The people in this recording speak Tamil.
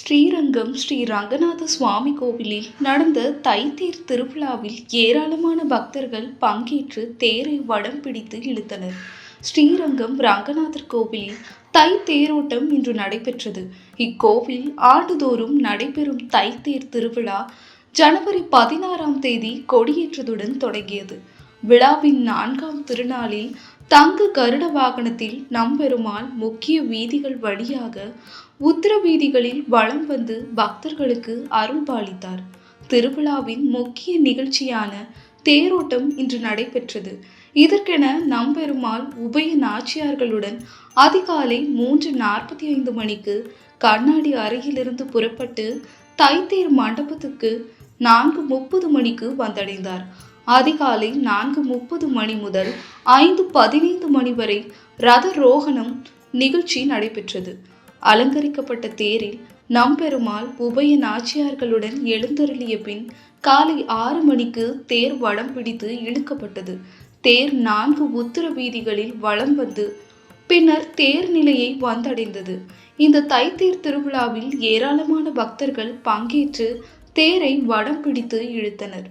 ஸ்ரீரங்கம் ஸ்ரீ ரங்கநாத சுவாமி கோவிலில் நடந்த தைத்தேர் திருவிழாவில் ஏராளமான பக்தர்கள் பங்கேற்று தேரை வடம் பிடித்து இழுத்தனர். ஸ்ரீரங்கம் ரங்கநாதர் கோவிலில் தை தேரோட்டம் இன்று நடைபெற்றது. இக்கோவில் ஆண்டுதோறும் நடைபெறும் தைத்தேர் திருவிழா ஜனவரி 16ஆம் தேதி கொடியேற்றத்துடன் தொடங்கியது. விழாவின் 4ஆம் திருநாளில் தங்க கருட வாகனத்தில் நம்பெருமாள் முக்கிய வீதிகள் வழியாக உத்தர வீதிகளில் வலம் வந்து பக்தர்களுக்கு அருள்பாலித்தார். திருவிழாவின் முக்கிய நிகழ்ச்சியான தேரோட்டம் இன்று நடைபெற்றது. இதற்கென நம்பெருமாள் உபய நாச்சியார்களுடன் அதிகாலை 3:45 மணிக்கு கண்ணாடி அறையிலிருந்து புறப்பட்டு தைத்தேர் மண்டபத்துக்கு 4:30 மணிக்கு வந்தடைந்தார். அதிகாலை 4:30 மணி முதல் 5:15 மணி வரை ரத ரோகணம் நிகழ்ச்சி நடைபெற்றது. அலங்கரிக்கப்பட்ட தேரில் நம்பெருமாள் உபய நாச்சியார்களுடன் எழுந்தருளிய பின் காலை 6 மணிக்கு தேர் வடம் பிடித்து இழுக்கப்பட்டது. தேர் 4 உத்தர வீதிகளில் வலம் வந்து பின்னர் தேர் நிலையை வந்தடைந்தது. இந்த தைத்தேர் திருவிழாவில் ஏராளமான பக்தர்கள் பங்கேற்று தேரை வடம் பிடித்து இழுத்தனர்.